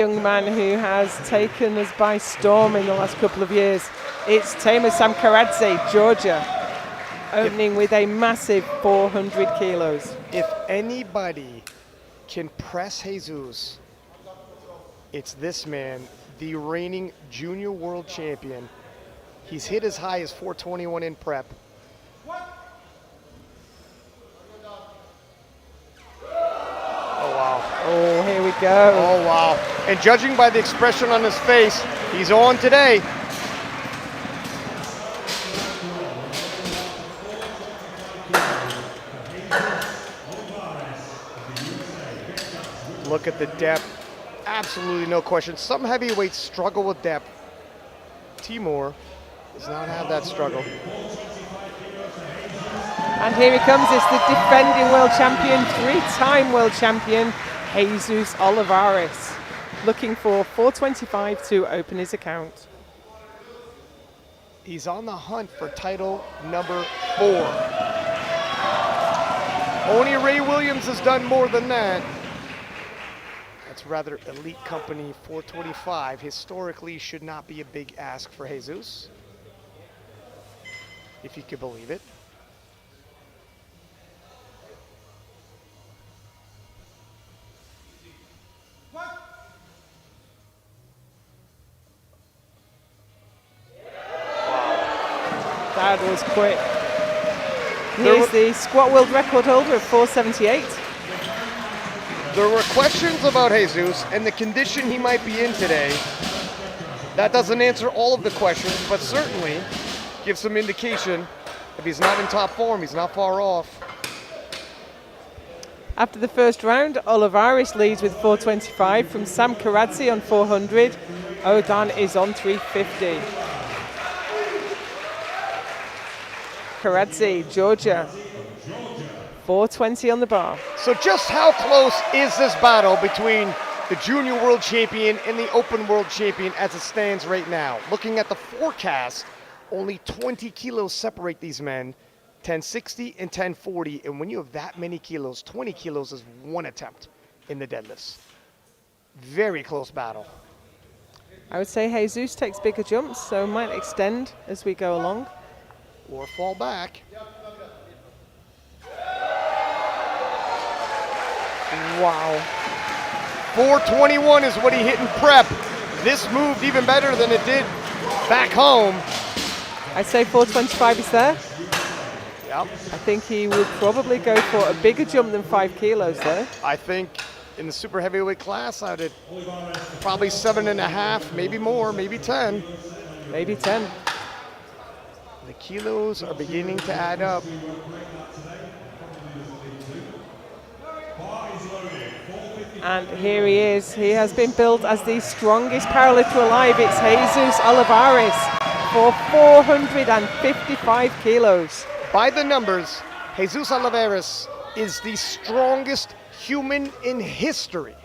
Young man who has taken us by storm in the last couple of years. It's Temur Samkharadze, Georgia, opening with a massive 400 kilos. If anybody can press Jesus, it's this man, the reigning junior world champion. He's hit as high as 421 in prep. Oh, wow. Oh, here we go. Oh, wow. And judging by the expression on his face, he's on today. Look at the depth. Absolutely no question. Some heavyweights struggle with depth. Temur does not have that struggle. And here he comes. It's the defending world champion, three-time world champion, Jesus Olivares, looking for 425 to open his account. He's on the hunt for title number 4. Only Ray Williams has done more than that. That's rather elite company. 425 historically should not be a big ask for Jesus, if you could believe it. That was quick. Here's the squat world record holder of 478. There were questions about Jesus and the condition he might be in today. That doesn't answer all of the questions, but certainly gives some indication. If he's not in top form, he's not far off. After the first round, Olivares leads with 425 from Samkharadze on 400. Odan is on 350. Samkharadze, Georgia, 420 on the bar. So just how close is this battle between the junior world champion and the open world champion as it stands right now? Looking at the forecast, only 20 kilos separate these men, 1060 and 1040. And when you have that many kilos, 20 kilos is one attempt in the deadlifts. Very close battle. I would say Jesus takes bigger jumps, so might extend as we go along. Or fall back. Wow. 421 is what he hit in prep. This moved even better than it did back home. I'd say 425 is there. Yep. I think he would probably go for a bigger jump than 5 kilos though. I think in the super heavyweight class, I would probably 7.5, maybe more, maybe 10. Maybe 10. The kilos are beginning to add up. And here he is. He has been billed as the strongest powerlifter alive. It's Jesus Olivares for 455 kilos. By the numbers, Jesus Olivares is the strongest human in history.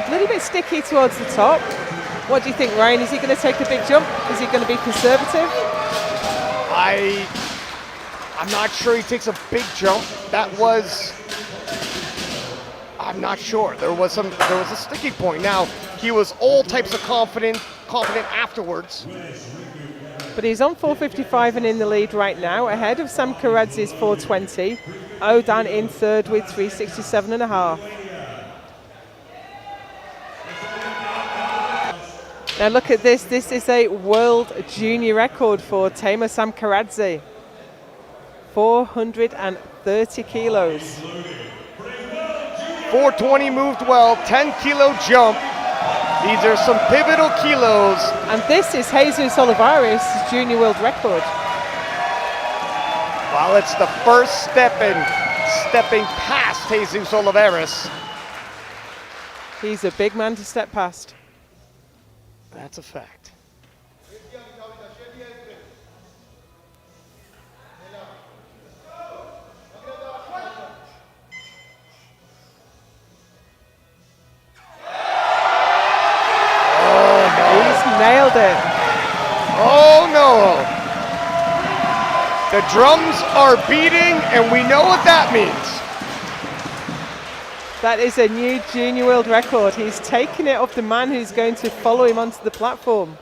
A little bit sticky towards the top. What do you think, Ryan? Is he going to take a big jump? Is he going to be conservative? I'm not sure he takes a big jump. I'm not sure. There was a sticky point. Now, he was all types of confident afterwards. But he's on 455 and in the lead right now, ahead of Samkharadze's 420. Odan in third with 367.5. Now look at this. This is a world junior record for Temur Samkharadze. 430 kilos. 420 moved well, 10 kilo jump. These are some pivotal kilos. And this is Jesus Olivares' junior world record. Well, it's the first stepping past Jesus Olivares. He's a big man to step past. That's a fact. drums are beating, and we know what that means. That is a new junior world record. He's taken it off the man who's going to follow him onto the platform.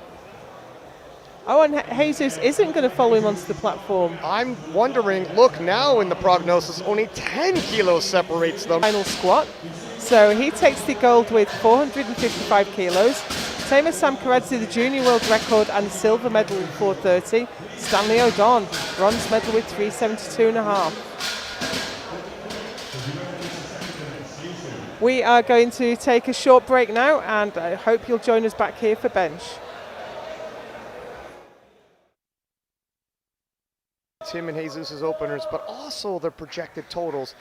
Oh, and Jesus isn't going to follow him onto the platform. I'm wondering, look, now in the prognosis, only 10 kilos separates them. Final squat. So he takes the gold with 455 kilos. Temur Samkharadze, the junior world record and silver medal with 430. Stanley O'Don, bronze medal with 372.5. We are going to take a short break now, and I hope you'll join us back here for bench. Tim and Jesus' openers, but also their projected totals.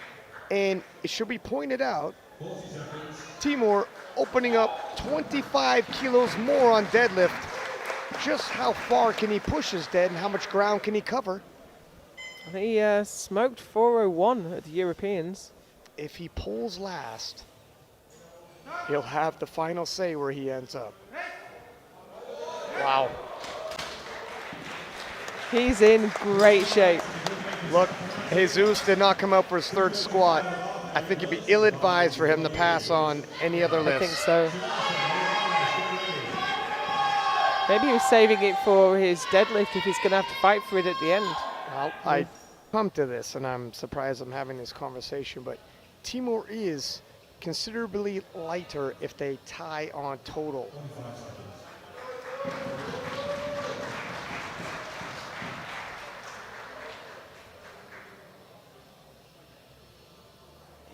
And it should be pointed out, Temur opening up 25 kilos more on deadlift. Just how far can he push his dead and how much ground can he cover? He smoked 401 at the Europeans. If he pulls last, he'll have the final say where he ends up. Wow. He's in great shape. Look, Jesus did not come out for his third squat. I think it'd be ill-advised for him to pass on any other lifts. I think so. Maybe he was saving it for his deadlift if he's going to have to fight for it at the end. Well, I come to this, and I'm surprised I'm having this conversation, but Temur is considerably lighter if they tie on total.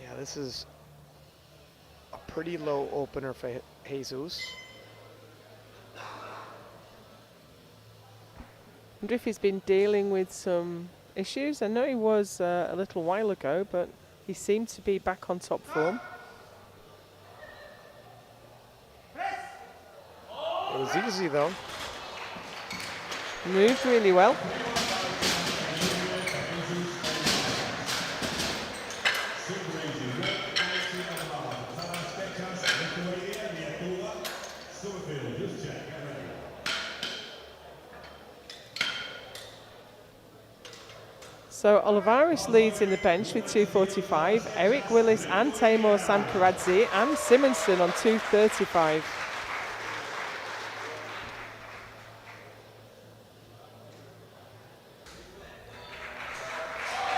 Yeah, this is a pretty low opener for Jesus. I wonder if he's been dealing with some issues. I know he was a little while ago, but he seemed to be back on top form. It was easy though. Moved really well. So Olivares leads in the bench with 245, Eric Willis and Temur Samkharadze and Simonson on 235.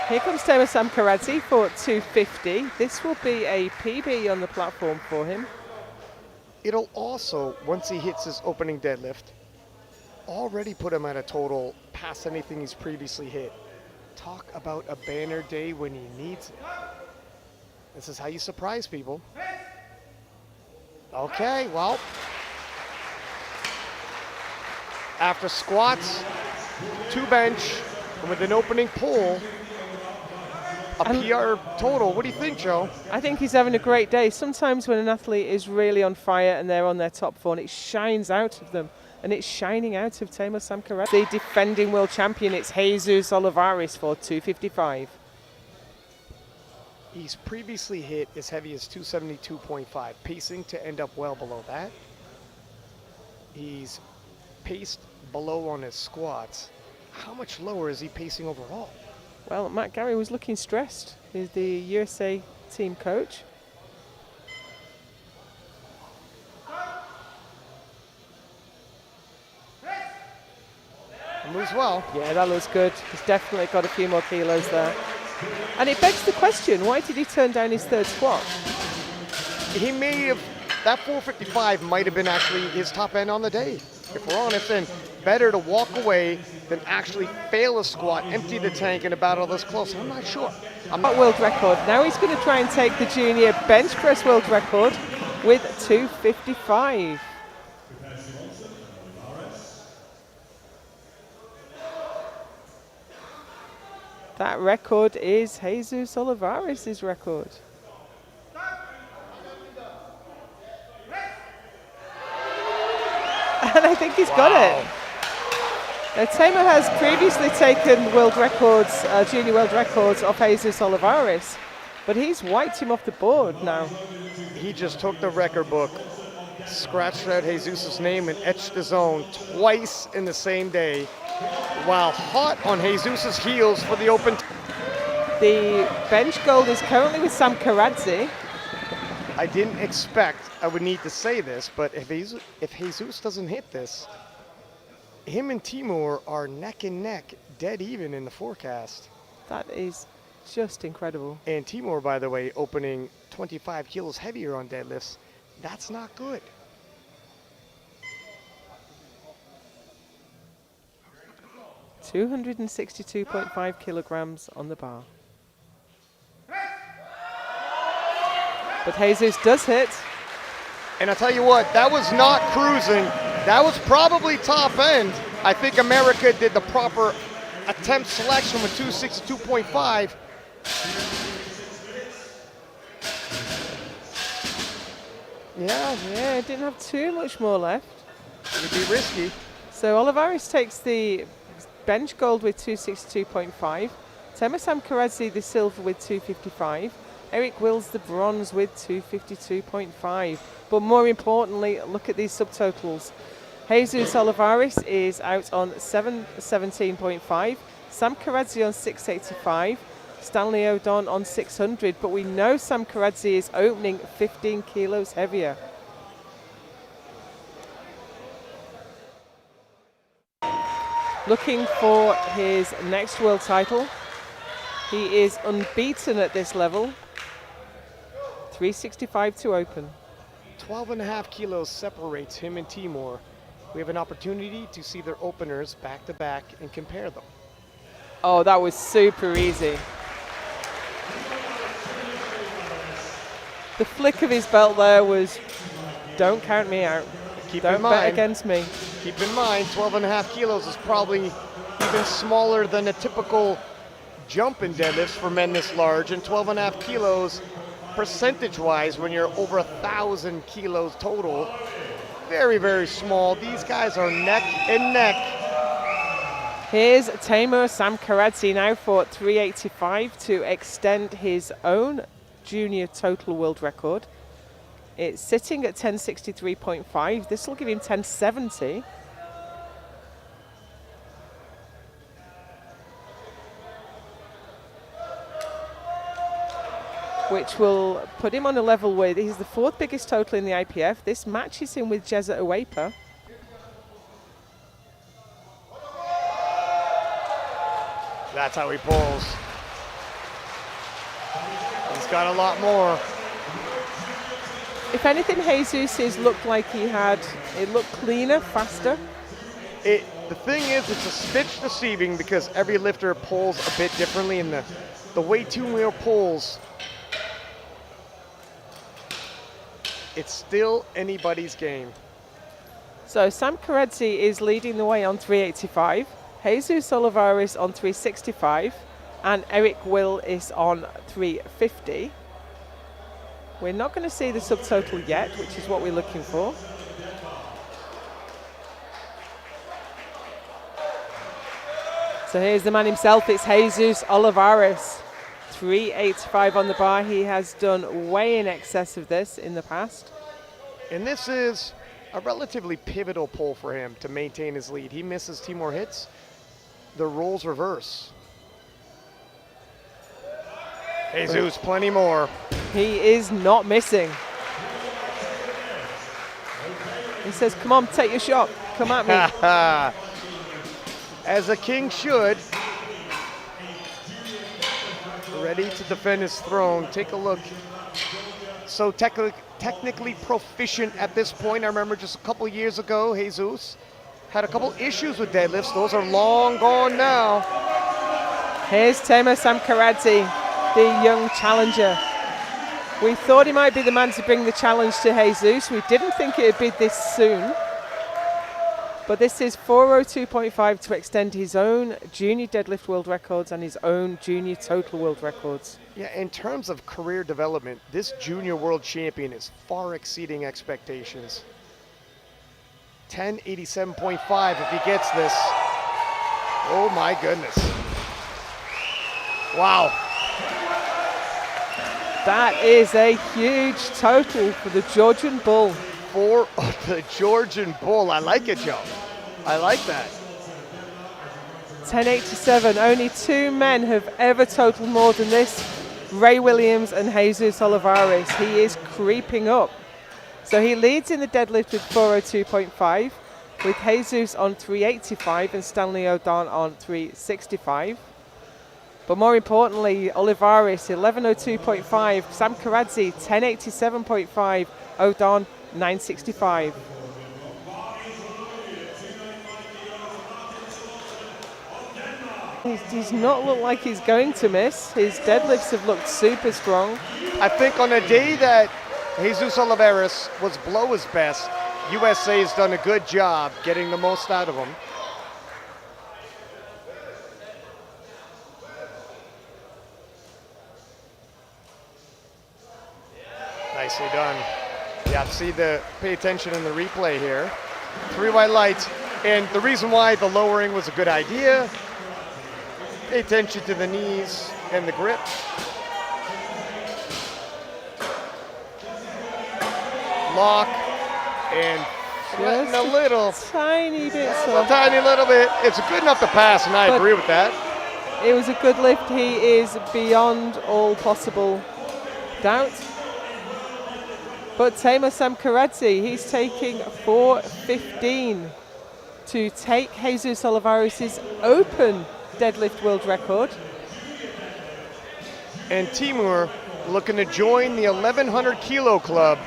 Here comes Temur Samkharadze for 250. This will be a PB on the platform for him. It'll also, once he hits his opening deadlift, already put him at a total past anything he's previously hit. Talk about a banner day when he needs it. This is how you surprise people. Okay, well, after squats, 2 bench, and with an opening pull, a PR total. What do you think, Joe? I think he's having a great day. Sometimes when an athlete is really on fire and they're on their top form, it shines out of them. And it's shining out of Temur Samkharadze. The defending world champion, it's Jesus Olivares for 255. He's previously hit as heavy as 272.5, pacing to end up well below that. He's paced below on his squats. How much lower is he pacing overall? Well, Matt Gary was looking stressed. He's the USA team coach. Moves well. Yeah, that looks good. He's definitely got a few more kilos there. And it begs the question, why did he turn down his third squat? He may have, that 455 might have been actually his top end on the day. If we're honest, then better to walk away than actually fail a squat, empty the tank in a battle this close. I'm not sure. World record. Now he's going to try and take the junior bench press world record with 255. That record is Jesus Olivares' record. And I think he's got it. Now, Temur has previously taken world records, junior world records of Jesus Olivares, but he's wiped him off the board now. He just took the record book Scratched out Jesus' name and etched his own twice in the same day, while hot on Jesus' heels for the open. The bench gold is currently with Samkharadze. I didn't expect I would need to say this, but if Jesus doesn't hit this, him and Temur are neck and neck, dead even in the forecast. That is just incredible. And Temur, by the way, opening 25 kilos heavier on deadlifts. That's not good. $262.5 kilograms on the bar. But Jesus does hit. And I'll tell you what, that was not cruising. That was probably top end. I think America did the proper attempt selection with 262.5. Yeah, didn't have too much more left. It'd be risky. So Olivares takes the bench gold with 262.5. Temur Samkharadze the silver with 255. Eric Wills the bronze with 252.5. But more importantly, look at these subtotals. Jesus Olivares is out on 717.5. Samkharadze on 685. Stanley O'Don on 600. But we know Samkharadze is opening 15 kilos heavier. Looking for his next world title. He is unbeaten at this level. 365 to open. 12.5 kilos separates him and Temur. We have an opportunity to see their openers back to back and compare them. Oh, that was super easy. The flick of his belt there was, don't count me out. Don't bet against me. Keep in mind, 12.5 kilos is probably even smaller than a typical jump in deadlifts for men this large, and 12.5 kilos percentage-wise, when you're over 1,000 kilos total, very, very small. These guys are neck and neck. Here's Temur Samkharadze now for 385 to extend his own junior total world record. It's sitting at 1063.5. This will give him 1070. Which will put him on a level with, he's the fourth biggest total in the IPF. This matches him with Jezza Awepa. That's how he pulls. He's got a lot more. If anything, Jesus looked like he had, it looked cleaner, faster. The thing is, it's a stitch deceiving because every lifter pulls a bit differently, and the way Temur pulls, it's still anybody's game. So Samkharadze is leading the way on 385. Jesus Olivares on 365. And Eric Will is on 350. We're not going to see the subtotal yet, which is what we're looking for. So here's the man himself. It's Jesus Olivares. 385 on the bar. He has done way in excess of this in the past. And this is a relatively pivotal pull for him to maintain his lead. He misses Temur hits. The roles reverse. Jesus, plenty more. He is not missing. He says, come on, take your shot. Come at me. As a king should. Ready to defend his throne. Take a look. So technically proficient at this point. I remember just a couple years ago, Jesus had a couple issues with deadlifts. Those are long gone now. Here's Temur Samkharadze, the young challenger. We thought he might be the man to bring the challenge to Jesus. We didn't think it would be this soon. But this is 402.5 to extend his own junior deadlift world records and his own junior total world records. Yeah, in terms of career development, this junior world champion is far exceeding expectations. 1087.5 if he gets this. Oh my goodness. Wow. That is a huge total for the Georgian Bull. for the Georgian Bull. I like it, Joe. I like that. 10.87. Only 2 men have ever totaled more than this. Ray Williams and Jesus Olivares. He is creeping up. So he leads in the deadlift with 402.5, with Jesus on 385 and Stanley O'Don on 365. But more importantly, Olivares 1102.5, Samkharadze 1087.5, O'Don 965. He does not look like he's going to miss. His deadlifts have looked super strong. I think on a day that Jesus Olivares was below his best, USA has done a good job getting the most out of him. Nicely done. Yeah, pay attention in the replay here. 3 white lights, and the reason why the lowering was a good idea, pay attention to the knees and the grip. Lock and flatten a little. Tiny bit A tiny little bit. It's good enough to pass, and I agree with that. It was a good lift. He is beyond all possible doubt. But Temur Samkharadze, he's taking 4:15 to take Jesus Olivares' open deadlift world record. And Temur looking to join the 1100 kilo club.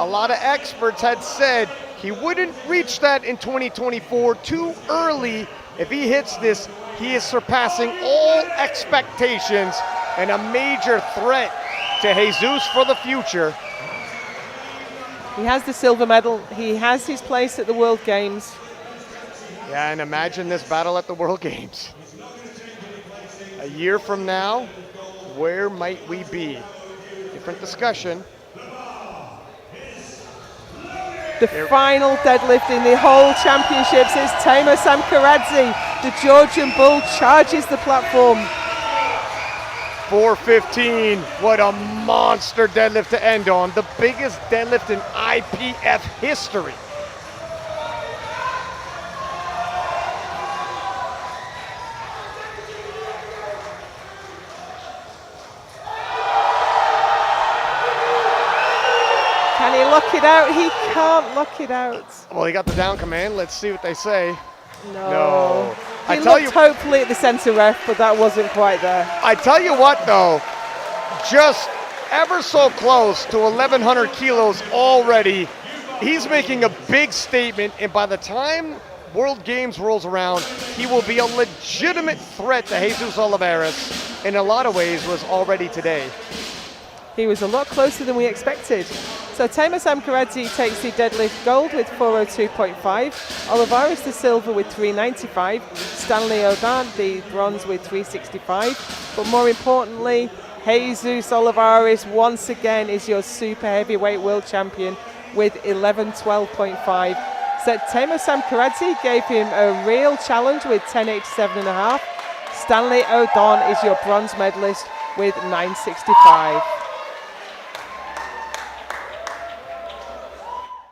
A lot of experts had said he wouldn't reach that in 2024, too early. If he hits this, he is surpassing all expectations and a major threat to Jesus for the future. He has the silver medal. He has his place at the World Games. Yeah, and imagine this battle at the World Games. A year from now, where might we be? Different discussion. The final deadlift in the whole championships is Temur Samkharadze. The Georgian Bull charges the platform. 415, what a monster deadlift to end on. The biggest deadlift in IPF history. Can he lock it out? He can't lock it out. Well, he got the down command. Let's see what they say. No. I He tell looked you, hopefully at the center ref, but that wasn't quite there. I tell you what, though, just ever so close to 1,100 kilos already. He's making a big statement, and by the time World Games rolls around, he will be a legitimate threat to Jesus Olivares. In a lot of ways, was already today. He was a lot closer than we expected. So Temur Samkharadze takes the deadlift gold with 402.5, Olivares the silver with 395, Stanley O'Don the bronze with 365. But more importantly, Jesus Olivares once again is your super heavyweight world champion with 1112.5. So Temur Samkharadze gave him a real challenge with 1087.5. Stanley O'Don is your bronze medalist with 965.